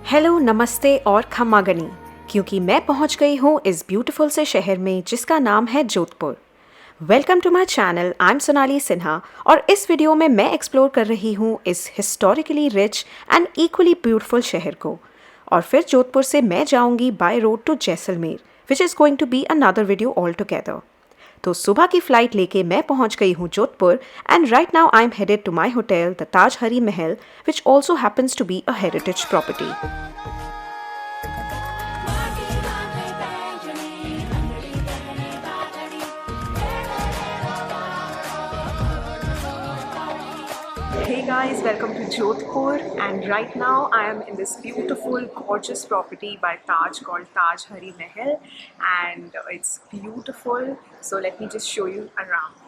Hello, नमस्ते और खम्मागनी, क्योंकि मैं पहुंच गई हूं इस ब्यूटीफुल से शहर में जिसका नाम है Jodhpur. Welcome to my channel, I am Sonali Sinha और इस वीडियो में मैं एक्सप्लोर कर रही हूं इस historically rich and equally beautiful शहर को। और फिर जोधपुर से मैं जाऊंगी by road to Jaisalmer, which is going to be another video all together. तो सुबह की फ्लाइट लेके मैं पहुंच गई हूं Jodhpur and right now I am headed to my hotel the Taj Hari Mahal, which also happens to be a heritage property. Hey guys, welcome to Jodhpur, and right now I am in this beautiful, gorgeous property by Taj called Taj Hari Mahal, and it's beautiful. So let me just show you around.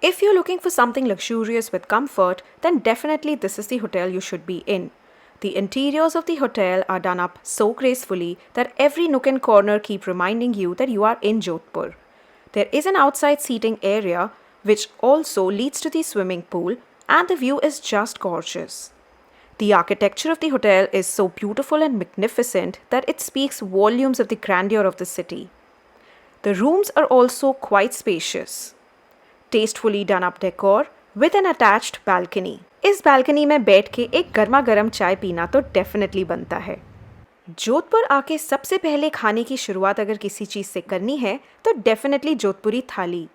If you're looking for something luxurious with comfort, then definitely this is the hotel you should be in. The interiors of the hotel are done up so gracefully that every nook and corner keep reminding you that you are in Jodhpur. There is an outside seating area which also leads to the swimming pool, and the view is just gorgeous. The architecture of the hotel is so beautiful and magnificent that it speaks volumes of the grandeur of the city. The rooms are also quite spacious. Tastefully done up decor with an attached balcony. इस balcony में बैठ के एक गर्मा गर्म चाय पीना तो डेफिनेटली बनता है। जोधपुर आके सबसे पहले खाने की शुरुआत अगर किसी चीज़ से करनी है तो डेफिनेटली जोधपुरी थाली।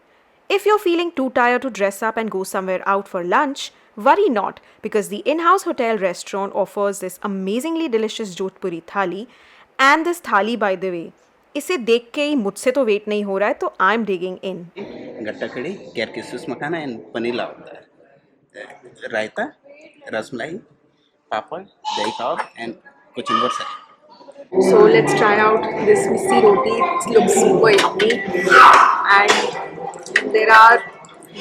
If you're feeling too tired to dress up and go somewhere out for lunch, worry not, because the in-house hotel restaurant offers this amazingly delicious Jodhpuri thali. And this thali, by the way, इसे देख के ही मुझसे तो wait नहीं हो रहा है, तो आई एम डिगिंग इन। गट्टा कड़ी, केर किशमिश मखाना एंड पनीर होता है, रायता, rasmalai, papad, dahi pav and kachumber sir. So let's try out this missi roti. It looks super yummy, and there are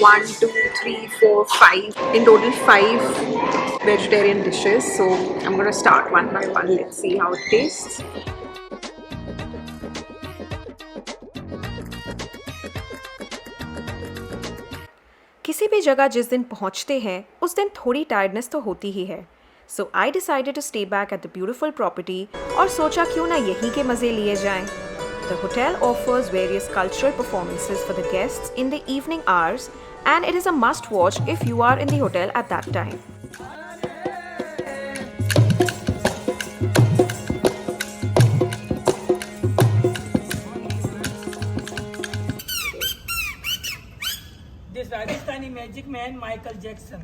1, 2, 3, 4, 5 in total 5 vegetarian dishes. So I'm gonna start one by one. Let's see how it tastes. किसी भी जगह जिस दिन पहुंचते हैं उस दिन थोड़ी टायर्डनेस तो होती ही है। So I decided to stay back at the beautiful property और सोचा क्यों ना यहीं के मज़े लिए जाएं। The hotel offers various cultural performances for the guests in the evening hours, and it is a must watch if you are in the hotel at that time. This Rajasthani magic man, Michael Jackson.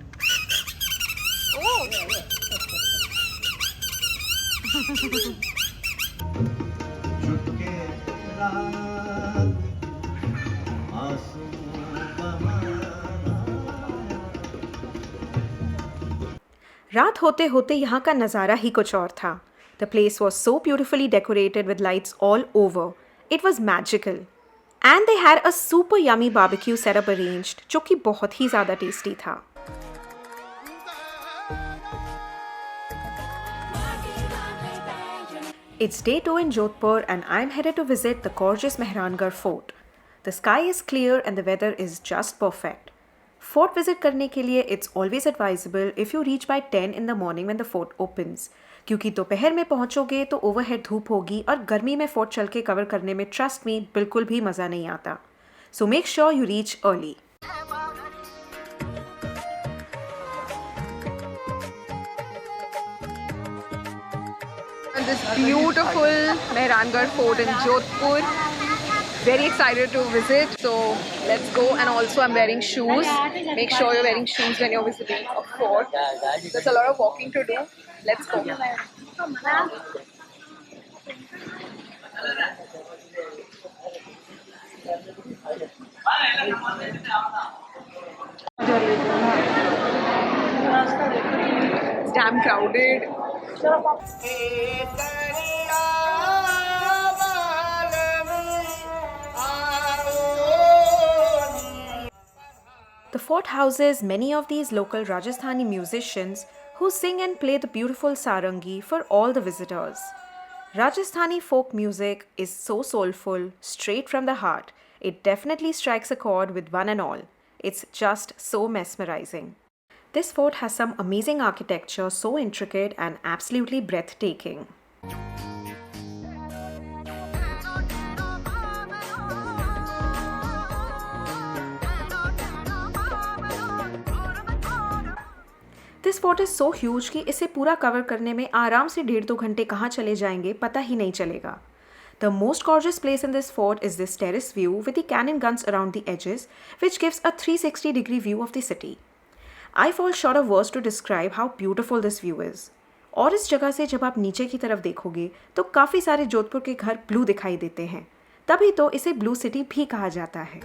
रात होते होते यहाँ का नज़ारा ही कुछ और था। The place was so beautifully decorated with lights all over. It was magical and they had a super yummy barbecue setup arranged, जो कि बहुत ही ज़्यादा टेस्टी था। It's day 2 in Jodhpur and I'm headed to visit the gorgeous Mehrangarh Fort. The sky is clear and the weather is just perfect. Fort visit करने के लिए it's always advisable if you reach by 10 in the morning when the fort opens, क्योंकि दोपहर में पहुंचोगे तो overhead धूप होगी और गर्मी में फोर्ट चल के कवर करने में ट्रस्ट मी बिल्कुल भी मज़ा नहीं आता। So make sure you reach early. This beautiful Mehrangarh Fort in Jodhpur. Very excited to visit, so let's go. And also I'm wearing shoes. Make sure you're wearing shoes when you're visiting a fort. There's a lot of walking to do. Let's go. It's damn crowded. The fort houses many of these local Rajasthani musicians who sing and play the beautiful sarangi for all the visitors. Rajasthani folk music is so soulful, straight from the heart. It definitely strikes a chord with one and all. It's just so mesmerizing. This fort has some amazing architecture, so intricate and absolutely breathtaking. This fort is so huge कि इसे पूरा cover करने में आराम से 1.5-2 घंटे कहाँ चले जाएंगे पता ही नहीं चलेगा. The most gorgeous place in this fort is this terrace view with the cannon guns around the edges, which gives a 360-degree view of the city. I fall short of words to describe how beautiful this view is. और इस जगह से जब आप नीचे की तरफ देखोगे तो काफ़ी सारे जोधपुर के घर ब्लू दिखाई देते हैं, तभी तो इसे ब्लू सिटी भी कहा जाता है.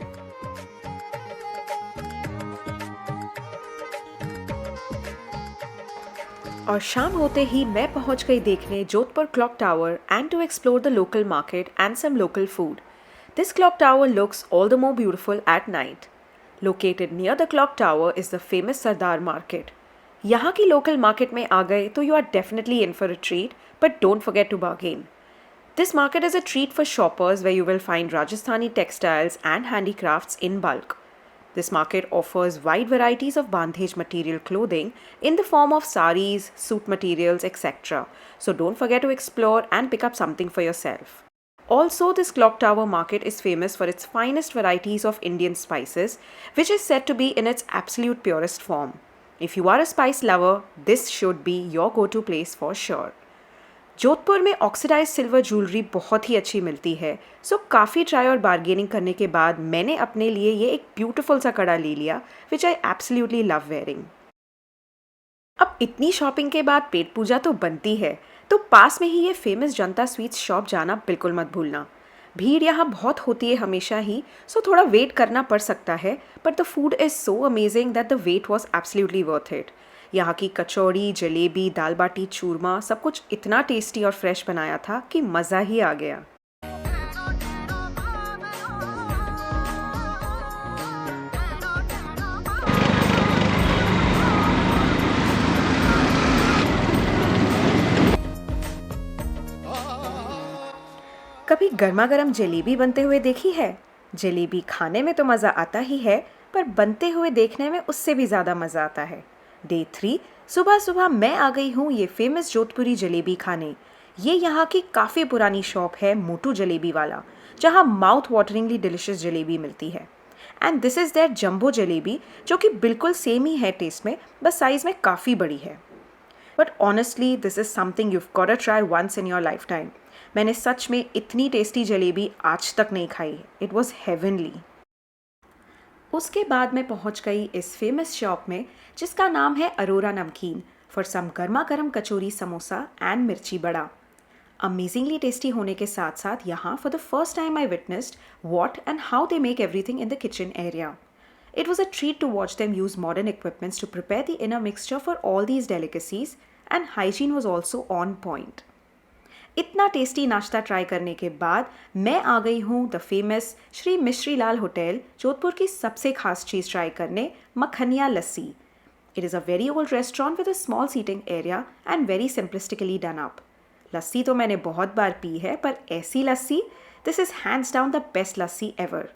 और शाम होते ही मैं पहुंच गई देखने Jodhpur clock tower and to explore the local market and some local food. This clock tower looks all the more beautiful at night. Located near the clock tower is the famous Sardar market. यहाँ की local market में आ गए तो you are definitely in for a treat, but don't forget to bargain. This market is a treat for shoppers where you will find Rajasthani textiles and handicrafts in bulk. This market offers wide varieties of Bandhej material clothing in the form of saris, suit materials, etc. So don't forget to explore and pick up something for yourself. Also, this clock tower market is famous for its finest varieties of Indian spices, which is said to be in its absolute purest form. If you are a spice lover, this should be your go-to place for sure. Jodhpur में oxidise silver jewellery बहुत ही अच्छी मिलती है, सो काफ़ी try और bargaining करने के बाद मैंने अपने लिए ये एक ब्यूटीफुल सा कड़ा ले लिया, विच आई एब्सोल्युटली लव वेयरिंग. अब इतनी शॉपिंग के बाद पेट पूजा तो बनती है, तो पास में ही ये फेमस जनता स्वीट्स शॉप जाना बिल्कुल मत भूलना. भीड़ यहाँ बहुत होती है हमेशा ही, सो थोड़ा वेट करना पड़ सकता है, but the food is so amazing that the wait was absolutely worth it. यहाँ की कचौड़ी, जलेबी, दाल बाटी चूरमा सब कुछ इतना टेस्टी और फ्रेश बनाया था कि मज़ा ही आ गया. कभी गर्मा गर्म जलेबी बनते हुए देखी है? जलेबी खाने में तो मज़ा आता ही है, पर बनते हुए देखने में उससे भी ज़्यादा मज़ा आता है. डे 3 सुबह सुबह मैं आ गई हूँ ये फेमस जोधपुरी जलेबी खाने. ये यहाँ की काफ़ी पुरानी शॉप है मोटू जलेबी वाला, जहाँ माउथ वाटरिंगली डिलिशियस जलेबी मिलती है. And this is their jumbo jalebi, जो कि बिल्कुल सेम ही है टेस्ट में, बस साइज़ में काफ़ी बड़ी है. But honestly this is something you've got to try once in your lifetime. मैंने सच में इतनी टेस्टी जलेबी आज तक नहीं खाई. It was heavenly. उसके बाद मैं पहुंच गई इस फेमस शॉप में जिसका नाम है अरोरा नमकीन, फॉर सम गर्मा गर्म कचौरी, समोसा एंड मिर्ची बड़ा. अमेजिंगली टेस्टी होने के साथ साथ यहाँ for the first time I witnessed what and how they make everything in the kitchen area. It was a treat to watch them use modern equipments to prepare the inner mixture for all these delicacies, and hygiene was also on point. इतना tasty नाश्ता try करने के बाद मैं आ गई हूँ the famous Shri Mishri Lal hotel, Jodhpur की सबसे खास चीज़ ट्राई करने, makhania lassi. It is a very old restaurant with a small seating area and very simplistically done up. Lassi तो मैंने बहुत बार पी है, पर ऐसी lassi, this is hands down the best lassi ever.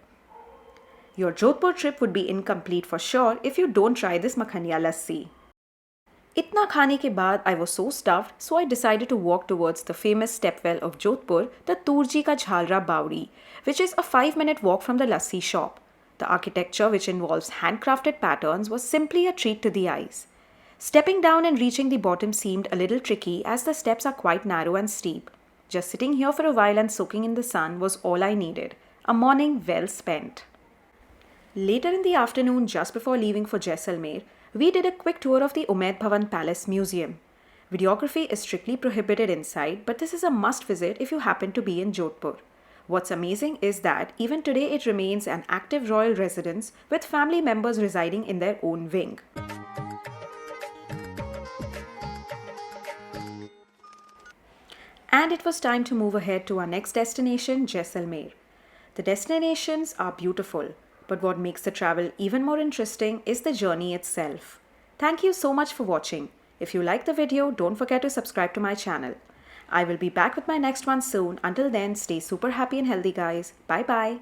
Your Jodhpur trip would be incomplete for sure if you don't try this makhaniya lassi. इतना खाने के बाद I was so stuffed, so I decided to walk towards the famous stepwell of Jodhpur, the Turji Ka Jhalra Bauri, which is a 5-minute walk from the lassi shop. The architecture, which involves handcrafted patterns, was simply a treat to the eyes. Stepping down and reaching the bottom seemed a little tricky as the steps are quite narrow and steep. Just sitting here for a while and soaking in the sun was all I needed. A morning well spent. Later in the afternoon, just before leaving for Jaisalmer, we did a quick tour of the Umaid Bhawan Palace Museum. Videography is strictly prohibited inside, but this is a must visit if you happen to be in Jodhpur. What's amazing is that even today it remains an active royal residence with family members residing in their own wing. And it was time to move ahead to our next destination, Jaisalmer. The destinations are beautiful, but what makes the travel even more interesting is the journey itself. Thank you so much for watching. If you like the video, don't forget to subscribe to my channel. I will be back with my next one soon. Until then, stay super happy and healthy, guys. Bye bye.